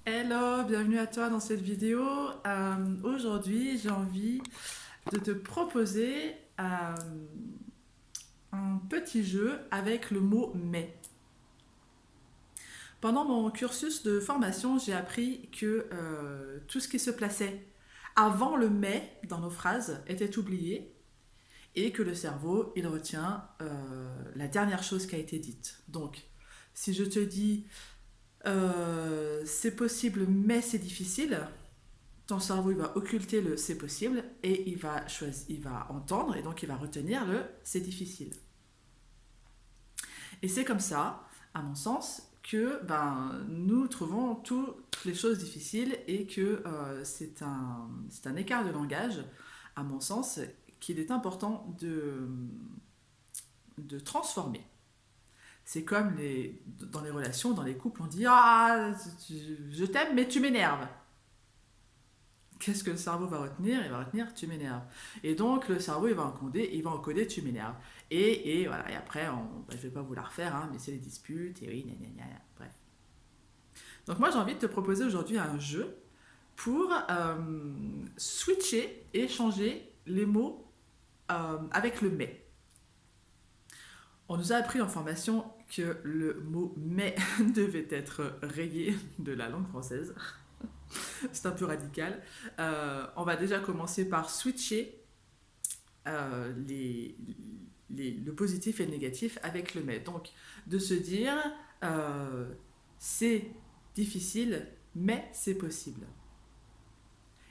Hello, bienvenue à toi dans cette vidéo. Aujourd'hui, j'ai envie de te proposer un petit jeu avec le mot mais. Pendant mon cursus de formation, j'ai appris que tout ce qui se plaçait avant le mais dans nos phrases était oublié et que le cerveau, il retient la dernière chose qui a été dite. Donc, si je te dis c'est possible mais c'est difficile, ton cerveau il va occulter le c'est possible et il va choisir, il va entendre et donc il va retenir le c'est difficile. Et c'est comme ça, à mon sens, que nous trouvons toutes les choses difficiles et que c'est un écart de langage, à mon sens, qu'il est important de transformer. C'est comme dans les relations, dans les couples, on dit ah, je t'aime mais tu m'énerves. Qu'est-ce que le cerveau va retenir? Il va retenir tu m'énerves. Et donc le cerveau il va encoder tu m'énerves. Et voilà, et après, je vais pas vous la refaire, hein, mais c'est les disputes, et oui, gna gna gna, bref. Donc moi j'ai envie de te proposer aujourd'hui un jeu pour switcher et changer les mots avec le mais. On nous a appris en formation que le mot mais devait être rayé de la langue française. C'est un peu radical. On va déjà commencer par switcher le positif et le négatif avec le mais. Donc, de se dire, c'est difficile, mais c'est possible.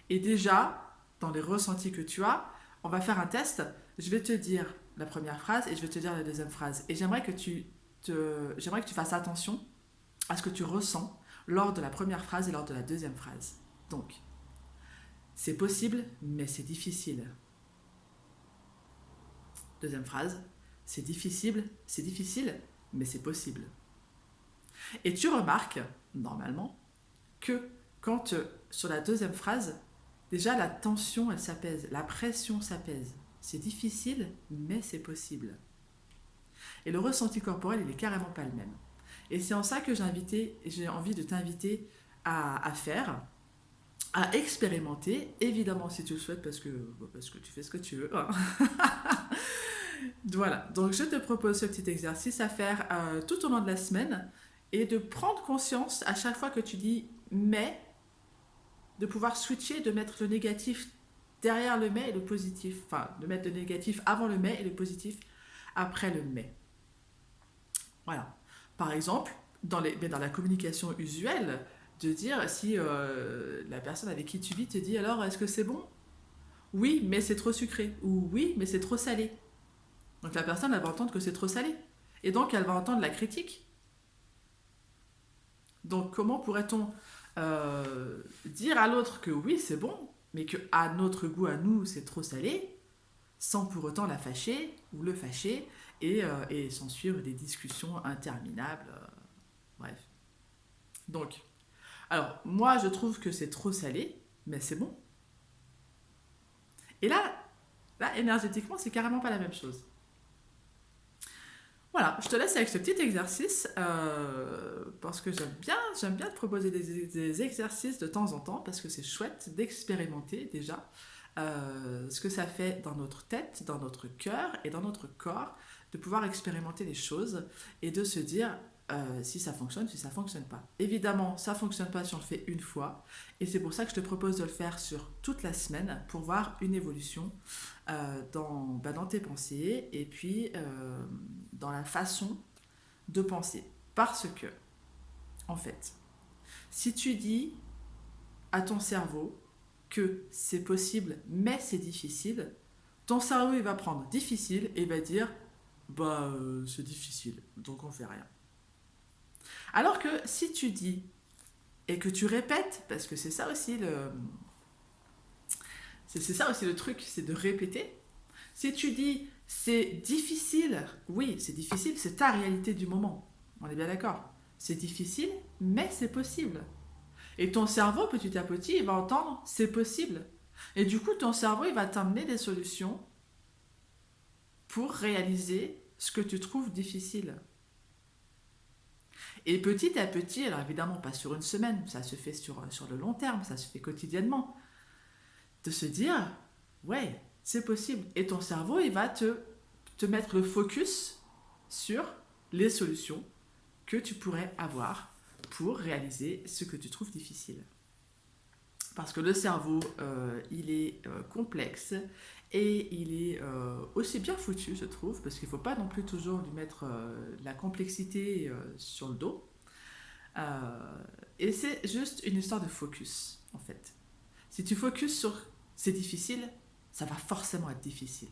Et déjà, dans les ressentis que tu as, on va faire un test. Je vais te dire la première phrase et je vais te dire la deuxième phrase. Et j'aimerais que tu fasses attention à ce que tu ressens lors de la première phrase et lors de la deuxième phrase. Donc, c'est possible, mais c'est difficile. Deuxième phrase, c'est difficile, mais c'est possible. Et tu remarques, normalement, que quand sur la deuxième phrase, déjà la tension, elle s'apaise, la pression s'apaise. C'est difficile, mais c'est possible. Et le ressenti corporel, il est carrément pas le même. Et c'est en ça que j'ai envie de t'inviter à faire, à expérimenter, évidemment si tu le souhaites, parce que tu fais ce que tu veux. Hein. Voilà, donc je te propose ce petit exercice à faire tout au long de la semaine et de prendre conscience à chaque fois que tu dis mais, de pouvoir switcher, de mettre le négatif derrière le mais et le positif, enfin de mettre le négatif avant le mais et le positif après le mais. Voilà. Par exemple, dans la communication usuelle, de dire si la personne avec qui tu vis te dit alors est-ce que c'est bon? Oui, mais c'est trop sucré. Ou oui, mais c'est trop salé. Donc la personne, elle va entendre que c'est trop salé. Et donc, elle va entendre la critique. Donc, comment pourrait-on dire à l'autre que oui, c'est bon, mais que à notre goût, à nous, c'est trop salé, sans pour autant la fâcher ou le fâcher, et s'en suivre des discussions interminables. Bref. Donc, alors, moi, je trouve que c'est trop salé, mais c'est bon. Et là, énergétiquement, c'est carrément pas la même chose. Voilà, je te laisse avec ce petit exercice parce que j'aime bien te proposer des exercices de temps en temps parce que c'est chouette d'expérimenter déjà ce que ça fait dans notre tête, dans notre cœur et dans notre corps, de pouvoir expérimenter les choses et de se dire si ça fonctionne, si ça fonctionne pas. Évidemment, ça fonctionne pas si on le fait une fois et c'est pour ça que je te propose de le faire sur toute la semaine pour voir une évolution dans tes pensées et puis dans la façon de penser. Parce que, en fait, si tu dis à ton cerveau que c'est possible mais c'est difficile, ton cerveau il va prendre difficile et il va dire c'est difficile donc on fait rien. Alors que si tu dis et que tu répètes, parce que c'est ça aussi le truc, c'est de répéter. Si tu dis c'est difficile, oui, c'est difficile, c'est ta réalité du moment. On est bien d'accord. C'est difficile, mais c'est possible. Et ton cerveau, petit à petit, il va entendre c'est possible. Et du coup, ton cerveau, il va t'amener des solutions pour réaliser ce que tu trouves difficile. Et petit à petit, alors évidemment pas sur une semaine, ça se fait sur le long terme, ça se fait quotidiennement, de se dire, ouais, c'est possible. Et ton cerveau, il va te mettre le focus sur les solutions que tu pourrais avoir pour réaliser ce que tu trouves difficile. Parce que le cerveau, il est complexe et il est aussi bien foutu, je trouve, parce qu'il ne faut pas non plus toujours lui mettre de la complexité sur le dos. Euh, et c'est juste une histoire de focus, en fait. Si tu focuses sur c'est difficile, ça va forcément être difficile.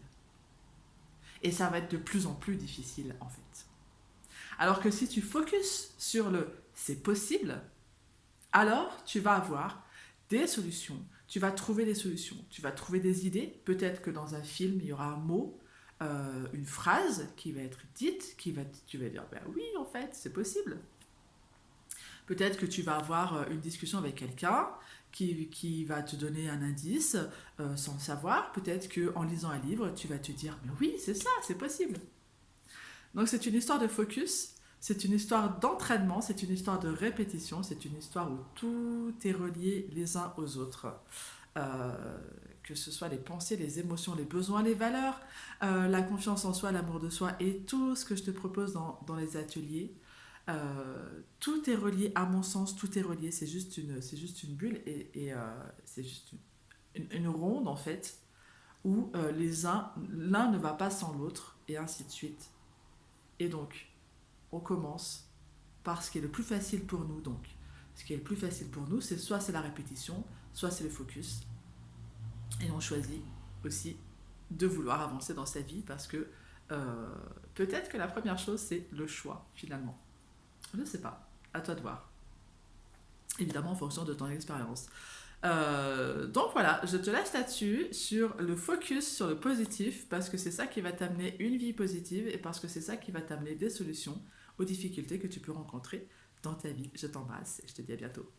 Et ça va être de plus en plus difficile, en fait. Alors que si tu focuses sur le c'est possible, alors tu vas avoir des solutions. Tu vas trouver des solutions. Tu vas trouver des idées. Peut-être que dans un film, il y aura un mot, une phrase qui va être dite, tu vas dire, ben oui, en fait, c'est possible. Peut-être que tu vas avoir une discussion avec quelqu'un qui va te donner un indice sans le savoir. Peut-être qu'en lisant un livre, tu vas te dire, mais oui, c'est ça, c'est possible. Donc c'est une histoire de focus, c'est une histoire d'entraînement, c'est une histoire de répétition, c'est une histoire où tout est relié les uns aux autres. Euh, que ce soit les pensées, les émotions, les besoins, les valeurs, la confiance en soi, l'amour de soi et tout ce que je te propose dans les ateliers. Tout est relié, à mon sens, tout est relié. C'est juste une bulle et c'est juste une ronde en fait où l'un ne va pas sans l'autre et ainsi de suite. Et donc, on commence par ce qui est le plus facile pour nous. Donc, ce qui est le plus facile pour nous, c'est soit c'est la répétition, soit c'est le focus. Et on choisit aussi de vouloir avancer dans sa vie parce que peut-être que la première chose, c'est le choix, finalement. Je ne sais pas. À toi de voir. Évidemment, en fonction de ton expérience. Donc voilà, je te laisse là-dessus, sur le focus sur le positif, parce que c'est ça qui va t'amener une vie positive et parce que c'est ça qui va t'amener des solutions aux difficultés que tu peux rencontrer dans ta vie. Je t'embrasse et je te dis à bientôt.